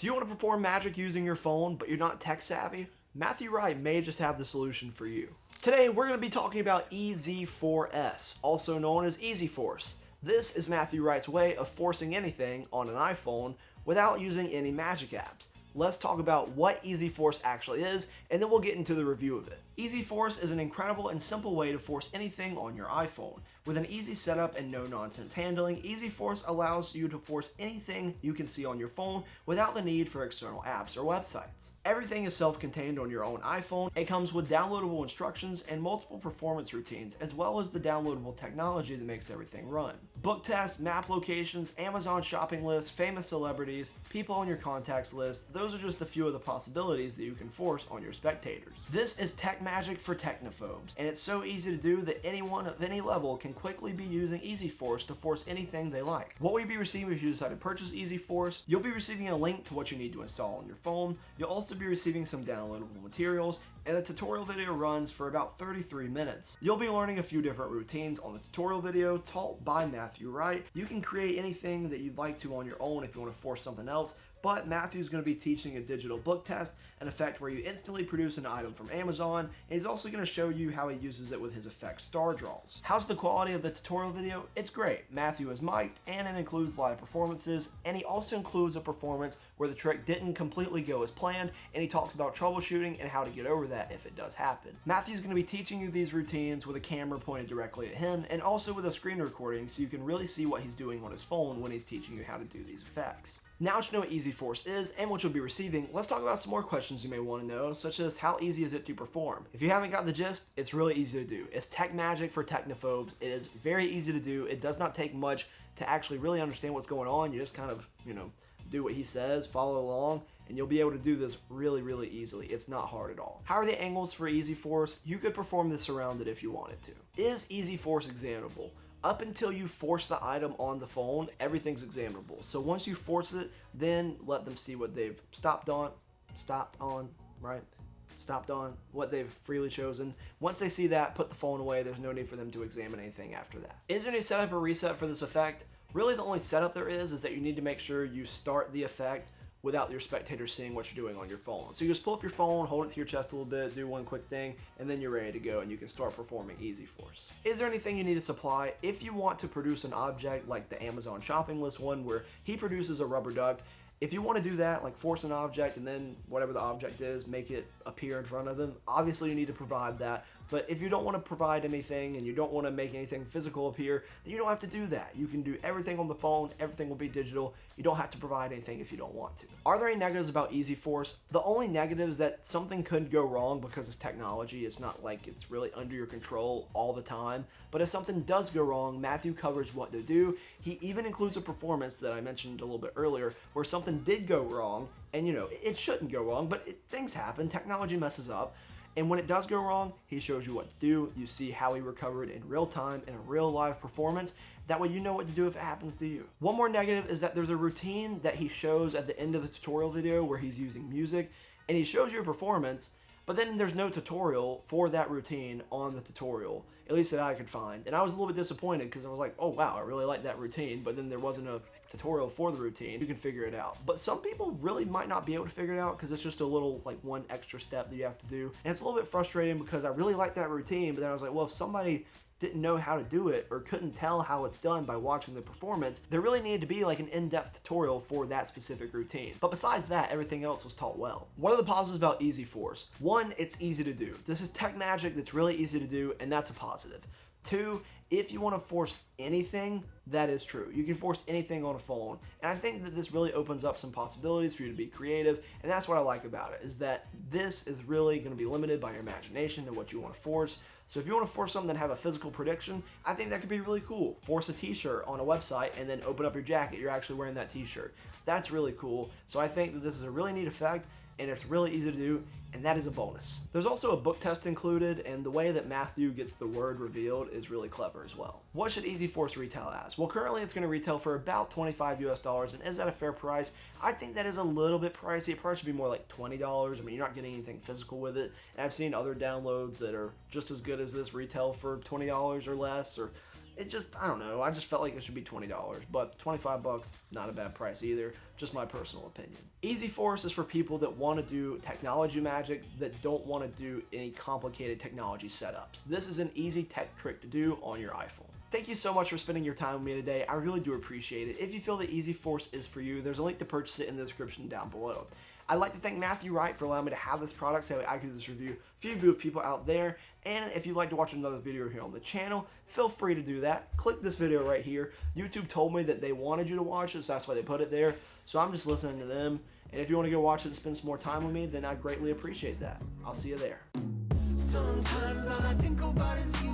Do you want to perform magic using your phone, but you're not tech savvy? Matthew Wright may just have the solution for you. Today, we're going to be talking about EZ4s, also known as EZ4s. This is Matthew Wright's way of forcing anything on an iPhone without using any magic apps. Let's talk about what EZ4s actually is, and then we'll get into the review of it. EZ4s is an incredible and simple way to force anything on your iPhone. With an easy setup and no-nonsense handling, EZ4s allows you to force anything you can see on your phone without the need for external apps or websites. Everything is self-contained on your own iPhone. It comes with downloadable instructions and multiple performance routines, as well as the downloadable technology that makes everything run. Book tests, map locations, Amazon shopping lists, famous celebrities, people on your contacts list, those are just a few of the possibilities that you can force on your spectators. This is tech magic for technophobes, and it's so easy to do that anyone of any level can quickly be using EZ4s to force anything they like. What will you be receiving if you decide to purchase EZ4s? You'll be receiving a link to what you need to install on your phone. You'll also be receiving some downloadable materials, and the tutorial video runs for about 33 minutes. You'll be learning a few different routines on the tutorial video taught by Matthew Wright. You can create anything that you'd like to on your own if you want to force something else, but Matthew's going to be teaching a digital book test, an effect where you instantly produce an item from Amazon, and he's also going to show you how he uses it with his effect star draws. How's the quality of the tutorial video? It's great. Matthew is mic'd, and it includes live performances, and he also includes a performance where the trick didn't completely go as planned, and he talks about troubleshooting and how to get over that if it does happen. Matthew's going to be teaching you these routines with a camera pointed directly at him, and also with a screen recording so you can really see what he's doing on his phone when he's teaching you how to do these effects. Now that you know what EZ4s is and what you'll be receiving, let's talk about some more questions you may want to know, such as how easy is it to perform? If you haven't got the gist, it's really easy to do. It's tech magic for technophobes. It is very easy to do. It does not take much to actually really understand what's going on. You just kind of, do what he says, follow along, and you'll be able to do this really easily. It's not hard at all. How are the angles for EZ4s? You could perform this surrounded if you wanted to. Is EZ4s examinable? Up until you force the item on the phone, everything's examinable. So once you force it, then let them see what they've stopped on, what they've freely chosen. Once they see that, put the phone away. There's no need for them to examine anything after that. Is there any setup or reset for this effect? Really, the only setup there is that you need to make sure you start the effect without your spectators seeing what you're doing on your phone. So you just pull up your phone, hold it to your chest a little bit, do one quick thing, and then you're ready to go and you can start performing EZ4s. Is there anything you need to supply? If you want to produce an object like the Amazon shopping list one where he produces a rubber duck, if you want to do that, like force an object and then whatever the object is, make it appear in front of them, obviously you need to provide that. But if you don't want to provide anything and you don't want to make anything physical appear, then you don't have to do that. You can do everything on the phone, everything will be digital. You don't have to provide anything if you don't want to. Are there any negatives about EZ4s? The only negative is that something could go wrong because it's technology. It's not like it's really under your control all the time. But if something does go wrong, Matthew covers what to do. He even includes a performance that I mentioned a little bit earlier where something did go wrong, and it shouldn't go wrong, but things happen. Technology messes up. And when it does go wrong, he shows you what to do. You see how he recovered in real time in a real live performance. That way you know what to do if it happens to you. One more negative is that there's a routine that he shows at the end of the tutorial video where he's using music, and he shows you a performance, but then there's no tutorial for that routine on the tutorial, at least that I could find. And I was a little bit disappointed because I was like, oh wow, I really like that routine, but then there wasn't a tutorial for the routine. You can figure it out. But some people really might not be able to figure it out because it's just a little, one extra step that you have to do. And it's a little bit frustrating because I really like that routine, but then I was like, well, if somebody didn't know how to do it or couldn't tell how it's done by watching the performance, there really needed to be an in-depth tutorial for that specific routine. But besides that, everything else was taught well. What are the positives about EZ4s? One, it's easy to do. This is tech magic that's really easy to do, and that's a positive. Two, if you want to force anything, that is true. You can force anything on a phone. And I think that this really opens up some possibilities for you to be creative. And that's what I like about it, is that this is really going to be limited by your imagination and what you want to force. So if you want to force something that have a physical prediction, I think that could be really cool. Force a t-shirt on a website and then open up your jacket. You're actually wearing that t-shirt. That's really cool. So I think that this is a really neat effect, and it's really easy to do, and that is a bonus. There's also a book test included, and the way that Matthew gets the word revealed is really clever as well. What should EZ4s retail as? Well, currently it's going to retail for about $25 US, and is that a fair price? I think that is a little bit pricey. It probably should be more like $20. I mean, you're not getting anything physical with it, and I've seen other downloads that are just as good as this retail for $20 or less, or it just, I don't know, I just felt like it should be $20, but 25 bucks, not a bad price either, just my personal opinion. EZ4s is for people that want to do technology magic, that don't want to do any complicated technology setups. This is an easy tech trick to do on your iPhone. Thank you so much for spending your time with me today. I really do appreciate it. If you feel that EZ4s is for you, there's a link to purchase it in the description down below. I'd like to thank Matthew Wright for allowing me to have this product so I could do this review for you of people out there. And if you'd like to watch another video here on the channel, feel free to do that. Click this video right here. YouTube told me that they wanted you to watch it, so that's why they put it there. So I'm just listening to them. And if you want to go watch it and spend some more time with me, then I'd greatly appreciate that. I'll see you there. Sometimes all I think about is you.